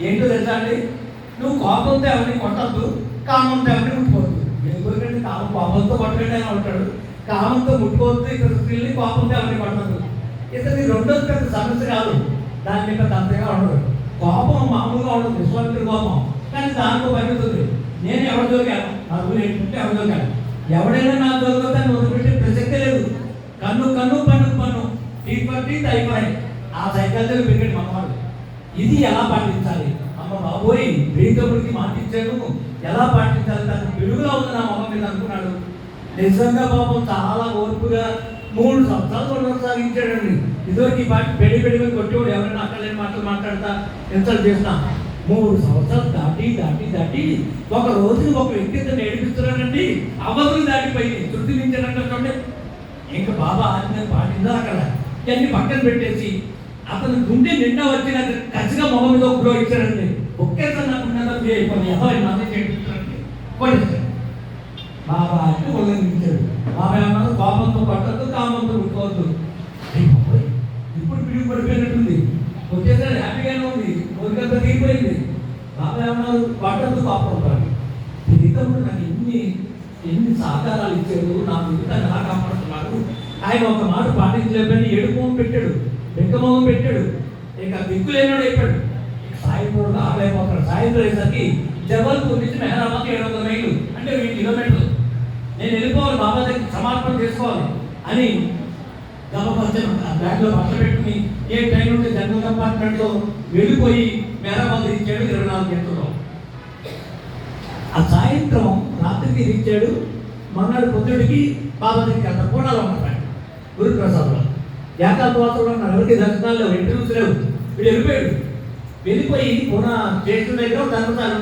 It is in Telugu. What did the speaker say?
ఏంటో తెలుసా అండి, నువ్వు కోపంతో ఎవరిని కొట్టద్దు, కామంతో ఎవరిని ముట్టుకోవద్దు. ఎందుకంటే కోపంతో కొట్టకండి అని ఉంటాడు, కామంతో ముట్టుకోవద్దు. ఇక్కడ స్త్రీల్ని కోపంతో ఎవరిని కొట్టద్దు. ఇతని రెండోది పెద్ద సమస్య కాదు, దాని మీద అంతగా ఉండదు. కోపం మామూలుగా ఉండదు, విశ్వామిత్రుడి కోపం, కానీ దాంట్లో పరిమితుంది. నేను ఎవరి జోగాను, నా గురి ఏంటంటే ఎవరి జోగాను, ఎవడైనా నా జోగతాన్ని వదిలిపెట్టే ప్రసక్తే లేదు. కన్ను కన్ను పన్ను పన్ను టీ అయిపోయి ఆ సైకాలజీలో పెరిగాడు మనవాడు. ఇది ఎలా పాటించాలి, అమ్మ బాబోయ్ ప్రీతముడికి మాట ఇచ్చాను, ఎలా పాటించాలి, తనకు పిడుగులా ఉంది నా మొహం మీద అనుకున్నాడు. నిజంగా పాపం చాలా ఓర్పుగా 3 సంవత్సరాలు కొనసాగించాడండి. ఇదివరకు ఈ పాటి పెళ్లి కొట్టేవాడు, ఎవరైనా అక్కలేని మాటలు మాట్లాడతా ఇన్సల్ట్ చేసినా 3 సంవత్సరాలు దాటి ఒక రోజు ఒక వ్యక్తితో నేర్పిస్తున్నాడండి. అవధులు దాటిపోయి శృతి మించాడంటే ఇంకా బాబా ఆజ్ఞ పాటిందా అక్కడ ఇవన్నీ పక్కన పెట్టేసి అతను గుండె నిండా వచ్చిన ఖచ్చితంగా మొహం మీద ఒక ఇచ్చాడండి. ఒకేసారి నాకు అయిపోయింది, ఎవరి మంది చేయించాడండి కొట్టేశాడు. బాబా అంటే ఉల్లంఘించాడు. బాబా ఏమన్నా కోపంతో పట్టద్దు, కామంతో ముట్టుకోవద్దు. ఇప్పుడు పిడుగు పడిపోయినట్టుంది, వచ్చేసరి హ్యాపీగానే ఉంది, కోరికంతా తీరిపోయింది. బాబా ఏమన్నారు, పట్టద్దు కోపం ఉంటాడు. ప్రీతముడు నాకు ఎన్ని సహకారాలు ఇచ్చాడు, నా జీవితాన్ని ఎలా కాపాడుతున్నాడు. ఆయన ఒక మాట పాటించలేదని ఏడుమోహం పెట్టాడు, బెంకమోహం పెట్టాడు, ఇక దిక్కులేనాడు అయిపోయాడు. సాయంత్రం ఆగలేకపోతాడు. సాయంత్రం అయ్యేసరికి జబల్పూర్ నుంచి మెహరాబాద్ 700 మైళ్ళు, అంటే 20 కిలోమీటర్లు. నేను వెళ్ళిపోవాలి, బాబా దగ్గర సమర్పణ చేసుకోవాలి అని గమపరిచాను. ఆ బ్యాగ్లో బట్టలు పెట్టుకుని ఏ ట్రైన్ ఉంటే జనరల్ కంపార్ట్మెంట్లో వెళ్ళిపోయి మెహరాబాద్ ఇచ్చాడు 24 గంటల్లో. ఆ సాయంత్రం రాత్రికి ఇచ్చాడు. మన్నాడు పొద్దుడికి బాబా దగ్గరికి అంత పూర్ణాలు ఉంటాడు గురుప్రసాద్లో. ఏకాంతవాసంలో ఉన్నారు, ఎవరికి దర్శనాలు లేవు, ఇంటర్వ్యూస్ లేవు. వీడు వెళ్ళిపోయాడు. వెళ్ళిపోయి పూర్ణ స్టేషన్ దగ్గర ధర్మశాల